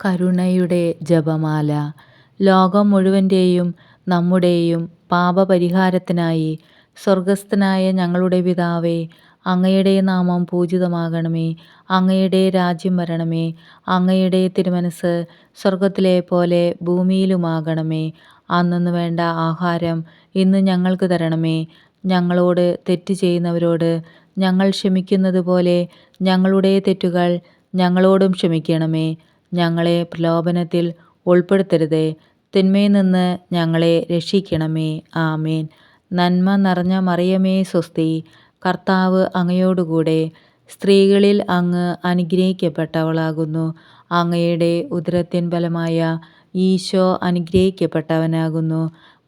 കരുണയുടെ ജപമാല. ലോകം മുഴുവൻ്റെയും നമ്മുടെയും പാപപരിഹാരത്തിനായി സ്വർഗസ്ഥനായ ഞങ്ങളുടെ പിതാവേ, അങ്ങയുടെ നാമം പൂജിതമാകണമേ. അങ്ങയുടെ രാജ്യം വരണമേ. അങ്ങയുടെ തിരുമനസ്സ് സ്വർഗത്തിലെ പോലെ ഭൂമിയിലുമാകണമേ. അന്നന്ന് വേണ്ട ആഹാരം ഇന്ന് ഞങ്ങൾക്ക് തരണമേ. ഞങ്ങളോട് തെറ്റ് ചെയ്യുന്നവരോട് ഞങ്ങൾ ക്ഷമിക്കുന്നത് പോലെ ഞങ്ങളുടെ തെറ്റുകൾ ഞങ്ങളോടും ക്ഷമിക്കണമേ. ഞങ്ങളെ പ്രലോഭനത്തിൽ ഉൾപ്പെടുത്തരുതേ, തിന്മയിൽ നിന്ന് ഞങ്ങളെ രക്ഷിക്കണമേ. ആമേൻ. നന്മ നിറഞ്ഞ മറിയമേ സ്വസ്തി, കർത്താവ് അങ്ങയോടുകൂടെ സ്ത്രീകളിൽ അങ്ങ് അനുഗ്രഹിക്കപ്പെട്ടവളാകുന്നു. അങ്ങയുടെ ഉദരത്തിൻ ഫലമായ ഈശോ അനുഗ്രഹിക്കപ്പെട്ടവനാകുന്നു.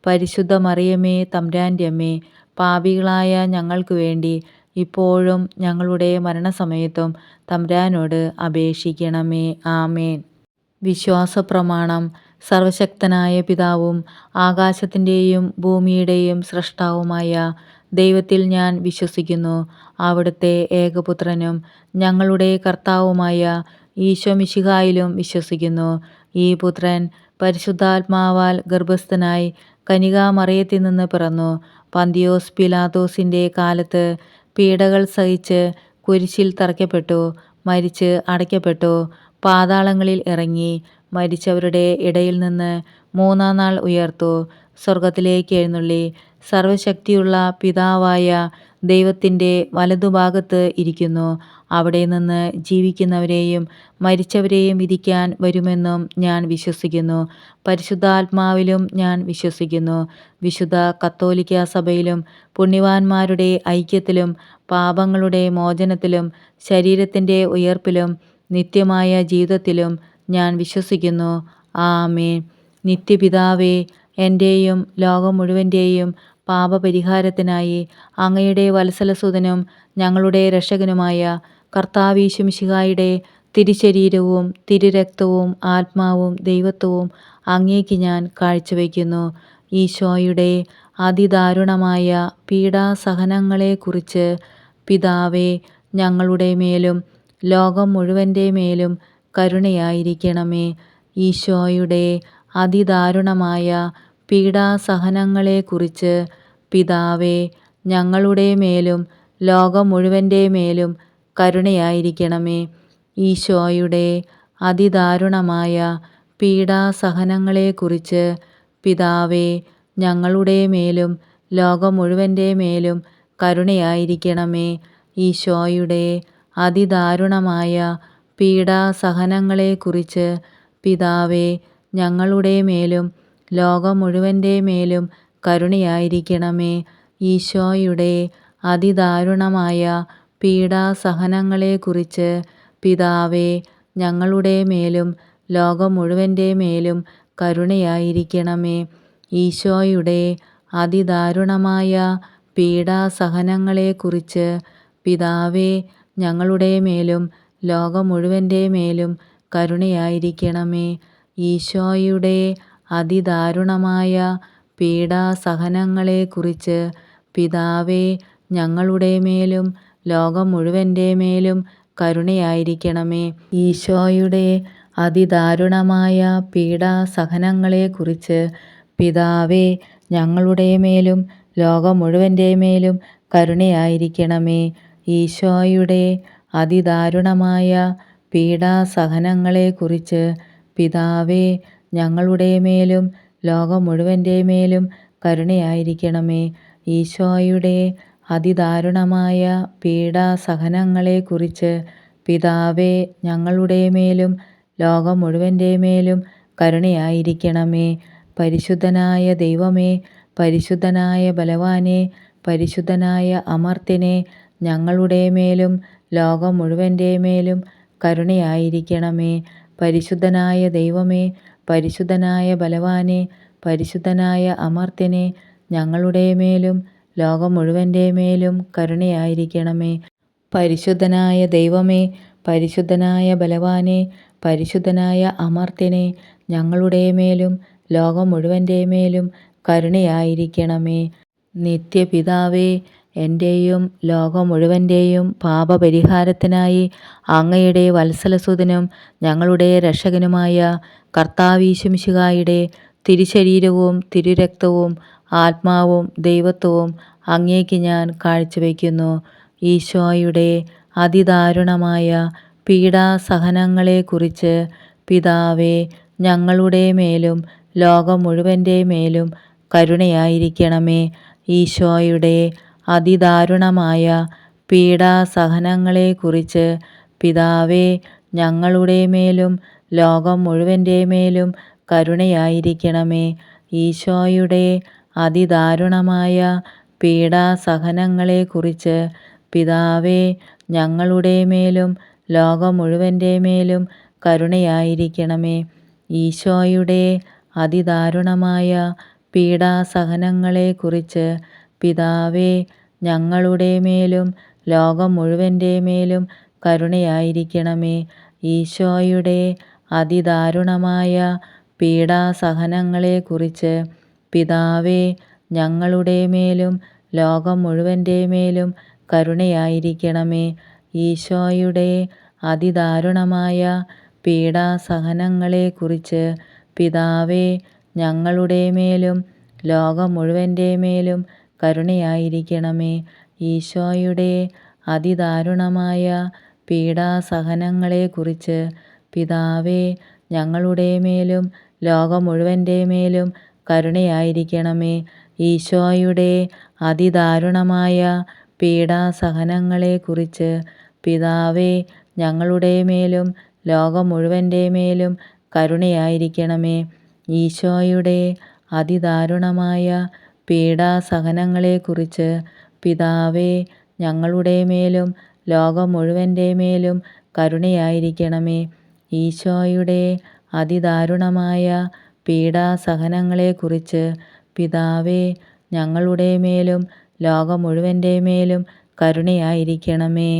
പരിശുദ്ധ മറിയമേ തമ്പുരാൻ്റെ അമ്മേ, പാപികളായ ഞങ്ങൾക്ക് വേണ്ടി ഇപ്പോഴും ഞങ്ങളുടെ മരണസമയത്തും തമ്പുരാനോട് അപേക്ഷിക്കണമേ. ആമേൻ. വിശ്വാസപ്രമാണം. സർവശക്തനായ പിതാവും ആകാശത്തിൻ്റെയും ഭൂമിയുടെയും സ്രഷ്ടാവുമായ ദൈവത്തിൽ ഞാൻ വിശ്വസിക്കുന്നു. അവിടുത്തെ ഏകപുത്രനും ഞങ്ങളുടെ കർത്താവുമായ ഈശോ മിശിഹായിലും വിശ്വസിക്കുന്നു. ഈ പുത്രൻ പരിശുദ്ധാത്മാവാൽ ഗർഭസ്ഥനായി കന്യകാമറിയത്തിൽ നിന്ന് പിറന്നു. പന്തിയോസ് പിലാത്തോസിൻ്റെ കാലത്ത് പീഡകൾ സഹിച്ച് കുരിശിൽ തറയ്ക്കപ്പെട്ടു, മരിച്ച് അടയ്ക്കപ്പെട്ടു, പാതാളങ്ങളിൽ ഇറങ്ങി, മരിച്ചവരുടെ ഇടയിൽ നിന്ന് മൂന്നാം നാൾ ഉയർത്തു, സ്വർഗത്തിലേക്ക് എഴുന്നള്ളി, സർവശക്തിയുള്ള പിതാവായ ദൈവത്തിൻ്റെ വലതുഭാഗത്ത് ഇരിക്കുന്നു. അവിടെ നിന്ന് ജീവിക്കുന്നവരെയും മരിച്ചവരെയും വിധിക്കാൻ വരുമെന്നും ഞാൻ വിശ്വസിക്കുന്നു. പരിശുദ്ധാത്മാവിലും ഞാൻ വിശ്വസിക്കുന്നു. വിശുദ്ധ കത്തോലിക്ക സഭയിലും പുണ്യവാന്മാരുടെ ഐക്യത്തിലും പാപങ്ങളുടെ മോചനത്തിലും ശരീരത്തിൻ്റെ ഉയർപ്പിലും നിത്യമായ ജീവിതത്തിലും ഞാൻ വിശ്വസിക്കുന്നു. ആമേൻ. നിത്യപിതാവേ, എൻ്റെയും ലോകം മുഴുവൻ്റെയും പാപപരിഹാരത്തിനായി അങ്ങയുടെ വത്സലസുതനും ഞങ്ങളുടെ രക്ഷകനുമായ കർത്താവീശോ മിശിഹായുടെ തിരുശരീരവും തിരുരക്തവും ആത്മാവും ദൈവത്വവും അങ്ങേക്ക് ഞാൻ കാഴ്ചവെക്കുന്നു. ഈശോയുടെ അതിദാരുണമായ പീഡാസഹനങ്ങളെക്കുറിച്ച് പിതാവേ, ഞങ്ങളുടെ മേലും ലോകം മുഴുവൻ്റെ മേലും കരുണയായിരിക്കണമേ. ഈശോയുടെ അതിദാരുണമായ പീഡാസഹനങ്ങളെക്കുറിച്ച് പിതാവേ, ഞങ്ങളുടെ മേലും ലോകം മുഴുവൻ്റെ മേലും കരുണയായിരിക്കണമേ. ഈശോയുടെ അതിദാരുണമായ പീഡാസഹനങ്ങളെക്കുറിച്ച് പിതാവേ, ഞങ്ങളുടെ മേലും ലോകം മുഴുവൻ്റെ മേലും കരുണയായിരിക്കണമേ. ഈശോയുടെ അതിദാരുണമായ പീഡാസഹനങ്ങളെക്കുറിച്ച് പിതാവേ, ഞങ്ങളുടെ മേലും ലോകം മുഴുവൻ്റെ മേലും കരുണയായിരിക്കണമേ. ഈശോയുടെ അതിദാരുണമായ പീഡാസഹനങ്ങളെക്കുറിച്ച് പിതാവേ, ഞങ്ങളുടെ മേലും ലോകം മുഴുവൻ്റെ മേലും കരുണയായിരിക്കണമേ. ഈശോയുടെ അതിദാരുണമായ പീഡാസഹനങ്ങളെക്കുറിച്ച് പിതാവേ, ഞങ്ങളുടെ മേലും ലോകം മുഴുവൻ്റെ മേലും കരുണയായിരിക്കണമേ. ഈശോയുടെ അതിദാരുണമായ പീഡാസഹനങ്ങളെക്കുറിച്ച് പിതാവേ, ഞങ്ങളുടെ മേലും ലോകം മുഴുവൻ്റെ മേലും കരുണയായിരിക്കണമേ. ഈശോയുടെ അതിദാരുണമായ പീഡാസഹനങ്ങളെക്കുറിച്ച് പിതാവേ, ഞങ്ങളുടെ മേലും ലോകം മുഴുവൻ്റെ മേലും കരുണയായിരിക്കണമേ. ഈശോയുടെ അതിദാരുണമായ പീഡാസഹനങ്ങളെക്കുറിച്ച് പിതാവേ, ഞങ്ങളുടെ മേലും ലോകം മുഴുവൻ്റെ മേലും കരുണയായിരിക്കണമേ. ഈശോയുടെ അതിദാരുണമായ പീഡാസഹനങ്ങളെക്കുറിച്ച് പിതാവേ, ഞങ്ങളുടെ മേലും ലോകം മുഴുവൻ്റെ മേലും കരുണയായിരിക്കണമേ. പരിശുദ്ധനായ ദൈവമേ, പരിശുദ്ധനായ ബലവാനെ, പരിശുദ്ധനായ അമർത്യനെ, ഞങ്ങളുടെ മേലും ലോകം മുഴുവൻ്റെ മേലും കരുണയായിരിക്കണമേ. പരിശുദ്ധനായ ദൈവമേ, പരിശുദ്ധനായ ബലവാനെ, പരിശുദ്ധനായ അമർത്യനെ, ഞങ്ങളുടെ മേലും ലോകം മുഴുവൻ്റെ മേലും കരുണയായിരിക്കണമേ. പരിശുദ്ധനായ ദൈവമേ, പരിശുദ്ധനായ ബലവാനെ, പരിശുദ്ധനായ അമർത്യനെ, ഞങ്ങളുടെ മേലും ലോകം മുഴുവൻ്റെ മേലും കരുണയായിരിക്കണമേ. നിത്യപിതാവേ, എൻ്റെയും ലോകം മുഴുവൻ്റെയും പാപപരിഹാരത്തിനായി അങ്ങയുടെ വത്സലസുതനും ഞങ്ങളുടെ രക്ഷകനുമായ കർത്താവീശുമിശിഹായുടെ തിരുശരീരവും തിരുരക്തവും ആത്മാവും ദൈവത്വവും അങ്ങേക്ക് ഞാൻ കാഴ്ചവെക്കുന്നു. ഈശോയുടെ അതിദാരുണമായ പീഡാസഹനങ്ങളെക്കുറിച്ച് പിതാവേ, ഞങ്ങളുടെ മേലും ലോകം മുഴുവൻ്റെ മേലും കരുണയായിരിക്കണമേ. ഈശോയുടെ അതിദാരുണമായ പീഡാസഹനങ്ങളെക്കുറിച്ച് പിതാവേ, ഞങ്ങളുടെ മേലും ലോകം മുഴുവൻ്റെ മേലും കരുണയായിരിക്കണമേ. ഈശോയുടെ അതിദാരുണമായ പീഡാസഹനങ്ങളെക്കുറിച്ച് പിതാവേ, ഞങ്ങളുടെ മേലും ലോകം മുഴുവൻ്റെ മേലും കരുണയായിരിക്കണമേ. ഈശോയുടെ അതിദാരുണമായ പീഡാസഹനങ്ങളെക്കുറിച്ച് പിതാവേ, ഞങ്ങളുടെ മേലും ലോകം മുഴുവൻ്റെ മേലും കരുണയായിരിക്കണമേ. ഈശോയുടെ അതിദാരുണമായ പീഡാസഹനങ്ങളെക്കുറിച്ച് പിതാവേ, ഞങ്ങളുടെ മേലും ലോകം മുഴുവൻ്റെ മേലും കരുണയായിരിക്കണമേ. ഈശോയുടെ അതിദാരുണമായ പീഡാസഹനങ്ങളെക്കുറിച്ച് പിതാവേ, ഞങ്ങളുടെ മേലും ലോകം മുഴുവൻ്റെ മേലും കരുണയായിരിക്കണമേ. ഈശോയുടെ അതിദാരുണമായ പീഡാസഹനങ്ങളെക്കുറിച്ച് പിതാവേ, ഞങ്ങളുടെ മേലും ലോകം മുഴുവൻ്റെ മേലും കരുണയായിരിക്കണമേ. ഈശോയുടെ അതിദാരുണമായ പീഡാസഹനങ്ങളെക്കുറിച്ച് പിതാവേ, ഞങ്ങളുടെ മേലും ലോകം മുഴുവൻ്റെ മേലും കരുണയായിരിക്കണമേ. ഈശോയുടെ അതിദാരുണമായ പീഡാസഹനങ്ങളെക്കുറിച്ച് പിതാവേ, ഞങ്ങളുടെ മേലും ലോകം മുഴുവൻ്റെ മേലും കരുണയായിരിക്കണമേ. ഈശോയുടെ അതിദാരുണമായ പീഡാസഹനങ്ങളെക്കുറിച്ച് പിതാവേ, ഞങ്ങളുടെ മേലും ലോകം മുഴുവൻ്റെ മേലും കരുണയായിരിക്കണമേ.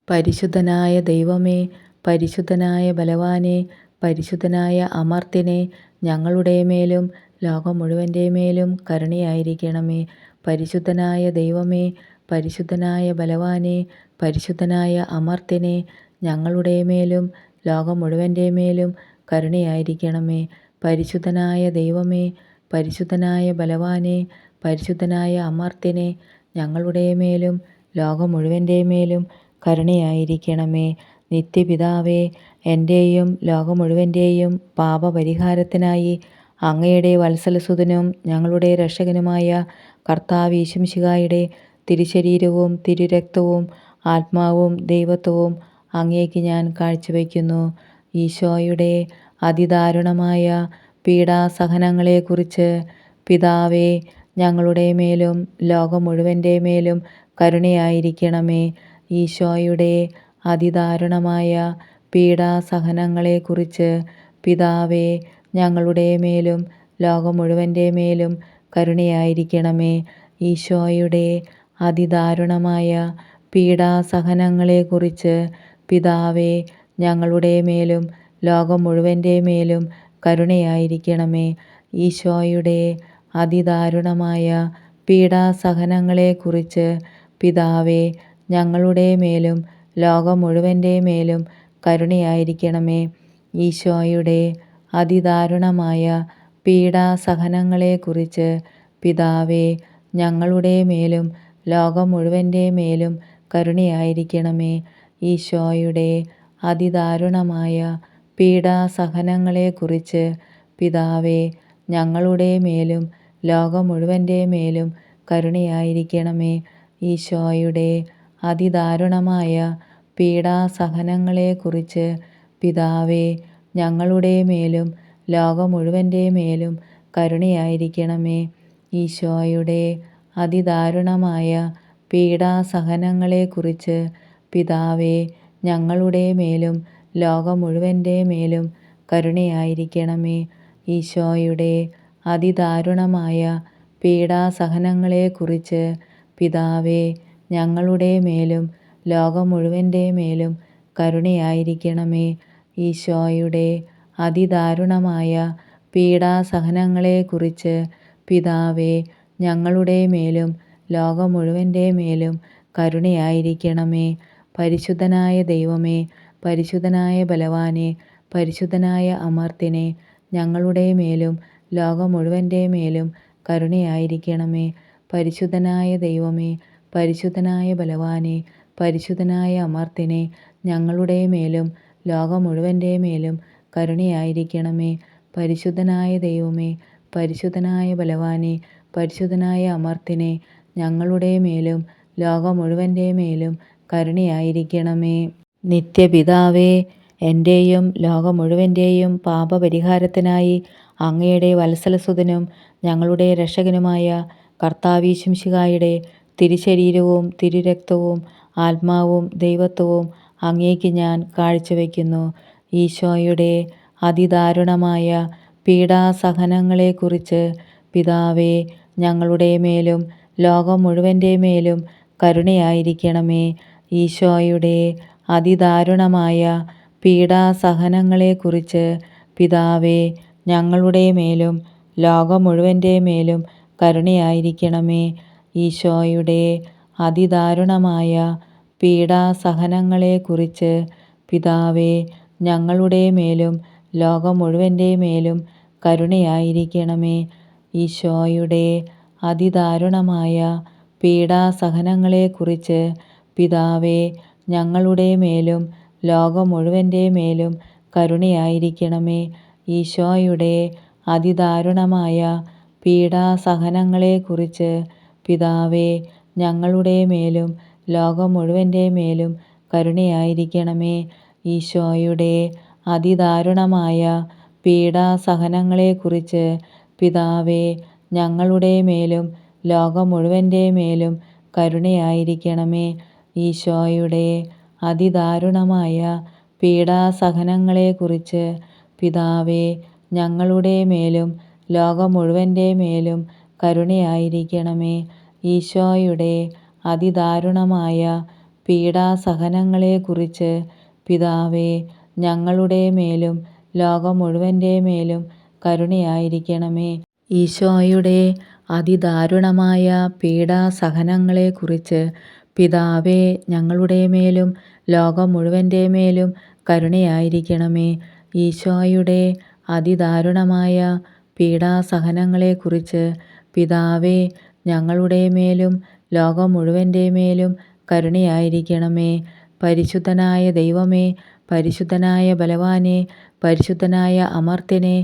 പരിശുദ്ധനായ ദൈവമേ, പരിശുദ്ധനായ ബലവാനെ, പരിശുദ്ധനായ അമർത്യനെ, ഞങ്ങളുടെ മേലും ലോകം മുഴുവൻ്റെ മേലും കരുണയായിരിക്കണമേ. പരിശുദ്ധനായ ദൈവമേ, പരിശുദ്ധനായ ബലവാനെ, പരിശുദ്ധനായ അമർത്യനെ, ഞങ്ങളുടെ മേലും ലോകം മുഴുവൻ്റെ മേലും കരുണയായിരിക്കണമേ. പരിശുദ്ധനായ ദൈവമേ, പരിശുദ്ധനായ ബലവാനെ, പരിശുദ്ധനായ അമർത്യനെ, ഞങ്ങളുടെ മേലും ലോകം മുഴുവൻ്റെ മേലും കരുണയായിരിക്കണമേ. നിത്യപിതാവേ, എൻ്റെയും ലോകം മുഴുവൻ്റെയും പാപപരിഹാരത്തിനായി അങ്ങയുടെ വത്സലസുതനും ഞങ്ങളുടെ രക്ഷകനുമായ കർത്താവീശുമിശിഹായുടെ തിരുശരീരവും തിരുരക്തവും ആത്മാവും ദൈവത്വവും അങ്ങേക്ക് ഞാൻ കാഴ്ചവെക്കുന്നു. ഈശോയുടെ അതിദാരുണമായ പീഡാസഹനങ്ങളെക്കുറിച്ച് പിതാവേ, ഞങ്ങളുടെ മേലും ലോകം മുഴുവൻ്റെ മേലും കരുണയായിരിക്കണമേ. ഈശോയുടെ അതിദാരുണമായ പീഡാസഹനങ്ങളെക്കുറിച്ച് പിതാവേ, ഞങ്ങളുടെ മേലും ലോകം മുഴുവൻ്റെ മേലും കരുണയായിരിക്കണമേ. ഈശോയുടെ അതിദാരുണമായ പീഡാസഹനങ്ങളെക്കുറിച്ച് പിതാവേ, ഞങ്ങളുടെ മേലും ലോകം മുഴുവൻ്റെ മേലും കരുണയായിരിക്കണമേ. ഈശോയുടെ അതിദാരുണമായ പീഡാസഹനങ്ങളെക്കുറിച്ച് പിതാവേ, ഞങ്ങളുടെ മേലും ലോകം മുഴുവൻ്റെ മേലും കരുണയായിരിക്കണമേ. ഈശോയുടെ അതിദാരുണമായ പീഡാസഹനങ്ങളെക്കുറിച്ച് പിതാവേ, ഞങ്ങളുടെ മേലും ലോകം മുഴുവൻ്റെ മേലും കരുണയായിരിക്കണമേ. ഈശോയുടെ അതിദാരുണമായ പീഡാസഹനങ്ങളെക്കുറിച്ച് പിതാവേ, ഞങ്ങളുടെ മേലും ലോകം മുഴുവൻ്റെ മേലും കരുണയായിരിക്കണമേ. ഈശോയുടെ അതിദാരുണമായ പീഡാസഹനങ്ങളെക്കുറിച്ച് പിതാവേ, ഞങ്ങളുടെ മേലും ലോകം മുഴുവൻ്റെ മേലും കരുണയായിരിക്കണമേ. ഈശോയുടെ അതിദാരുണമായ പീഡാസഹനങ്ങളെക്കുറിച്ച് പിതാവേ, ഞങ്ങളുടെ മേലും ലോകം മുഴുവൻ്റെ മേലും കരുണയായിരിക്കണമേ. ഈശോയുടെ അതിദാരുണമായ പീഡാസഹനങ്ങളെക്കുറിച്ച് പിതാവേ, ഞങ്ങളുടെ മേലും ലോകം മുഴുവൻ്റെ മേലും കരുണയായിരിക്കണമേ. ഈശോയുടെ അതിദാരുണമായ പീഡാസഹനങ്ങളെക്കുറിച്ച് പിതാവേ, ഞങ്ങളുടെ മേലും ലോകം മുഴുവൻ്റെ മേലും കരുണയായിരിക്കണമേ. പരിശുദ്ധനായ ദൈവമേ, പരിശുദ്ധനായ ബലവാനെ, പരിശുദ്ധനായ അമർത്തിനെ, ഞങ്ങളുടെ മേലും ലോകം മുഴുവൻ്റെ മേലും കരുണയായിരിക്കണമേ. പരിശുദ്ധനായ ദൈവമേ, പരിശുദ്ധനായ ബലവാനെ, പരിശുദ്ധനായ അമർത്തിനെ, ഞങ്ങളുടെ മേലും ലോകം മുഴുവൻ്റെ മേലും കരുണയായിരിക്കണമേ. പരിശുദ്ധനായ ദൈവമേ, പരിശുദ്ധനായ ബലവാനെ, പരിശുദ്ധനായ അമർത്തിനെ, ഞങ്ങളുടെ മേലും ലോകം മുഴുവൻ്റെ മേലും കരുണയായിരിക്കണമേ. നിത്യപിതാവേ, എൻ്റെയും ലോകം മുഴുവൻ്റെയും പാപപരിഹാരത്തിനായി അങ്ങയുടെ വത്സലസുതനും ഞങ്ങളുടെ രക്ഷകനുമായ കർത്താവീശുമിശിഹായുടെ തിരുശരീരവും തിരുരക്തവും ആത്മാവും ദൈവത്വവും അങ്ങേക്ക് ഞാൻ കാഴ്ചവെക്കുന്നു. ഈശോയുടെ അതിദാരുണമായ പീഡാസഹനങ്ങളെക്കുറിച്ച് പിതാവേ, ഞങ്ങളുടെ മേലും ലോകം മുഴുവൻ്റെ മേലും കരുണയായിരിക്കണമേ. ഈശോയുടെ അതിദാരുണമായ പീഡാസഹനങ്ങളെക്കുറിച്ച് പിതാവേ, ഞങ്ങളുടെ മേലും ലോകം മുഴുവൻ്റെ മേലും കരുണയായിരിക്കണമേ. ഈശോയുടെ അതിദാരുണമായ പീഡാസഹനങ്ങളെക്കുറിച്ച് പിതാവേ, ഞങ്ങളുടെ മേലും ലോകം മുഴുവൻ്റെ മേലും കരുണയായിരിക്കണമേ. ഈശോയുടെ അതിദാരുണമായ പീഡാസഹനങ്ങളെക്കുറിച്ച് പിതാവേ, ഞങ്ങളുടെ മേലും ലോകം മുഴുവൻ്റെ മേലും കരുണയായിരിക്കണമേ. ഈശോയുടെ അതിദാരുണമായ പീഡാസഹനങ്ങളെക്കുറിച്ച് പിതാവേ, ഞങ്ങളുടെ മേലും ലോകം മുഴുവൻ്റെ മേലും കരുണയായിരിക്കണമേ. ഈശോയുടെ അതിദാരുണമായ പീഡാസഹനങ്ങളെക്കുറിച്ച് പിതാവേ, ഞങ്ങളുടെ മേലും ലോകം മുഴുവൻ്റെ മേലും കരുണയായിരിക്കണമേ. ഈശോയുടെ അതിദാരുണമായ പീഡാസഹനങ്ങളെക്കുറിച്ച് പിതാവേ, ഞങ്ങളുടെ മേലും ലോകം മുഴുവൻ്റെ മേലും കരുണയായിരിക്കണമേ. ഈശോയുടെ അതിദാരുണമായ പീഡാസഹനങ്ങളെക്കുറിച്ച് പിതാവേ, ഞങ്ങളുടെ മേലും ലോകം മുഴുവൻ്റെ മേലും കരുണയായിരിക്കണമേ. ഈശോയുടെ അതിദാരുണമായ പീഡാസഹനങ്ങളെക്കുറിച്ച് പിതാവേ, ഞങ്ങളുടെ മേലും ലോകം മുഴുവൻ്റെ മേലും കരുണയായിരിക്കണമേ. ഈശോയുടെ അതിദാരുണമായ പീഡാസഹനങ്ങളെക്കുറിച്ച് പിതാവേ, ഞങ്ങളുടെ മേലും ലോകം മുഴുവൻ്റെ മേലും കരുണയായിരിക്കണമേ. പരിശുദ്ധനായ ദൈവമേ, പരിശുദ്ധനായ ബലവാനെ, പരിശുദ്ധനായ അമർത്തിനെ,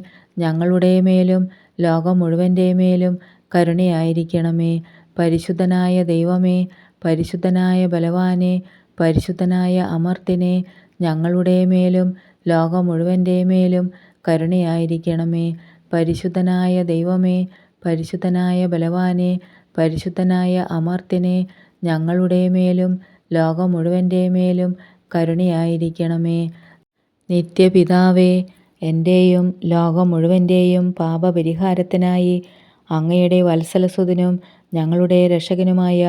ഞങ്ങളുടെ മേലും ലോകം മുഴുവൻ്റെ മേലും കരുണയായിരിക്കണമേ. പരിശുദ്ധനായ ദൈവമേ, പരിശുദ്ധനായ ബലവാനെ, പരിശുദ്ധനായ അമർത്തിനെ, ഞങ്ങളുടെ മേലും ലോകം മുഴുവൻ്റെ മേലും കരുണയായിരിക്കണമേ. പരിശുദ്ധനായ ദൈവമേ, പരിശുദ്ധനായ ബലവാനെ, പരിശുദ്ധനായ അമർത്തിനെ, ഞങ്ങളുടെ മേലും ലോകം മുഴുവൻ്റെ മേലും കരുണയായിരിക്കണമേ. നിത്യപിതാവേ, എൻ്റെയും ലോകം മുഴുവൻ്റെയും പാപപരിഹാരത്തിനായി അങ്ങയുടെ വത്സലസുതനും ഞങ്ങളുടെ രക്ഷകനുമായ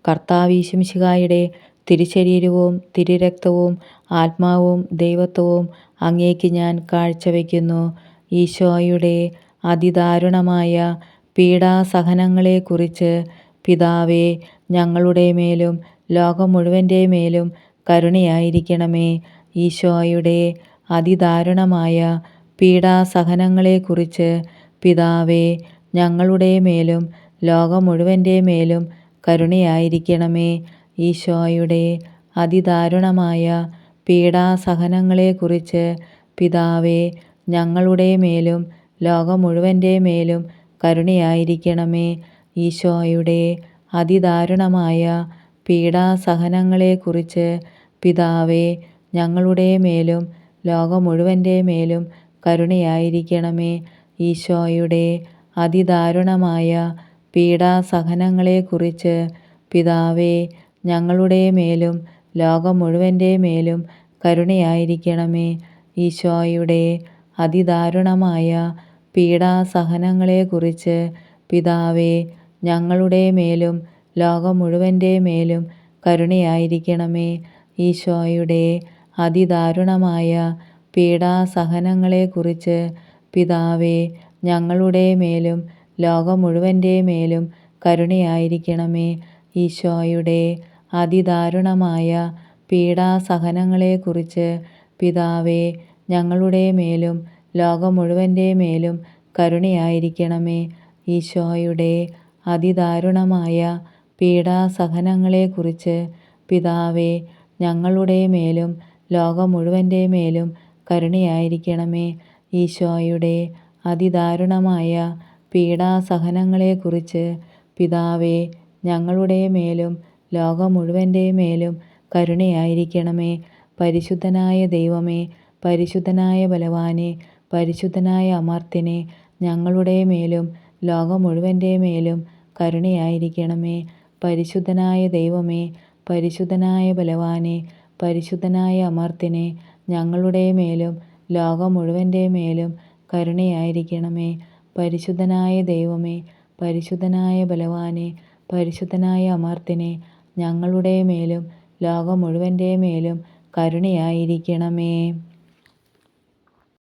കർത്താവീശുമിശിഹായുടെ തിരുശരീരവും തിരുരക്തവും ആത്മാവും ദൈവത്വവും അങ്ങേക്ക് ഞാൻ കാഴ്ചവെക്കുന്നു. ഈശോയുടെ അതിദാരുണമായ പീഡാസഹനങ്ങളെക്കുറിച്ച് പിതാവേ, ഞങ്ങളുടെ മേലും ലോകം മുഴുവൻ്റെ മേലും കരുണയായിരിക്കണമേ. ഈശോയുടെ അതിദാരുണമായ പീഡാസഹനങ്ങളെക്കുറിച്ച് പിതാവേ, ഞങ്ങളുടെ മേലും ലോകം മുഴുവൻ്റെ മേലും കരുണയായിരിക്കണമേ. ഈശോയുടെ അതിദാരുണമായ പീഡാസഹനങ്ങളെക്കുറിച്ച് പിതാവേ, ഞങ്ങളുടെ മേലും ലോകം മുഴുവൻ്റെ മേലും കരുണയായിരിക്കണമേ. ഈശോയുടെ അതിദാരുണമായ പീഡാസഹനങ്ങളെക്കുറിച്ച് പിതാവേ, ഞങ്ങളുടെ മേലും ലോകം മുഴുവൻ്റെ മേലും കരുണയായിരിക്കണമേ. ഈശോയുടെ അതിദാരുണമായ പീഡാസഹനങ്ങളെക്കുറിച്ച് പിതാവേ, ഞങ്ങളുടെ മേലും ലോകം മുഴുവൻ്റെ മേലും കരുണയായിരിക്കണമേ. ഈശോയുടെ അതിദാരുണമായ പീഡാസഹനങ്ങളെക്കുറിച്ച് പിതാവേ, ഞങ്ങളുടെ മേലും ലോകം മുഴുവൻ്റെ മേലും കരുണയായിരിക്കണമേ. ഈശോയുടെ അതിദാരുണമായ പീഡാസഹനങ്ങളെക്കുറിച്ച് പിതാവേ, ഞങ്ങളുടെ മേലും ലോകം മുഴുവൻ്റെ മേലും കരുണയായിരിക്കണമേ. ഈശോയുടെ അതിദാരുണമായ പീഡാസഹനങ്ങളെക്കുറിച്ച് പിതാവേ, ഞങ്ങളുടെ മേലും ലോകം മുഴുവൻ്റെ മേലും കരുണയായിരിക്കണമേ. ഈശോയുടെ അതിദാരുണമായ പീഡാസഹനങ്ങളെക്കുറിച്ച് പിതാവേ, ഞങ്ങളുടെ മേലും ലോകം മുഴുവൻ്റെ മേലും കരുണയായിരിക്കണമേ. ഈശോയുടെ അതിദാരുണമായ പീഡാസഹനങ്ങളെക്കുറിച്ച് പിതാവേ, ഞങ്ങളുടെ മേലും ലോകം മുഴുവൻ്റെ മേലും കരുണയായിരിക്കണമേ. പരിശുദ്ധനായ ദൈവമേ, പരിശുദ്ധനായ ബലവാനെ, പരിശുദ്ധനായ അമർത്യനെ, ഞങ്ങളുടെ മേലും ലോകം മുഴുവൻ്റെ മേലും കരുണയായിരിക്കണമേ. പരിശുദ്ധനായ ദൈവമേ, പരിശുദ്ധനായ ബലവാനെ, പരിശുദ്ധനായ അമർത്യനെ, ഞങ്ങളുടെ മേലും ലോകം മുഴുവൻ്റെ മേലും കരുണയായിരിക്കണമേ. പരിശുദ്ധനായ ദൈവമേ, പരിശുദ്ധനായ ബലവാനെ, പരിശുദ്ധനായ അമർത്യനെ, ഞങ്ങളുടെ മേലും ലോകം മുഴുവൻ്റെ മേലും കരുണയായിരിക്കണമേ.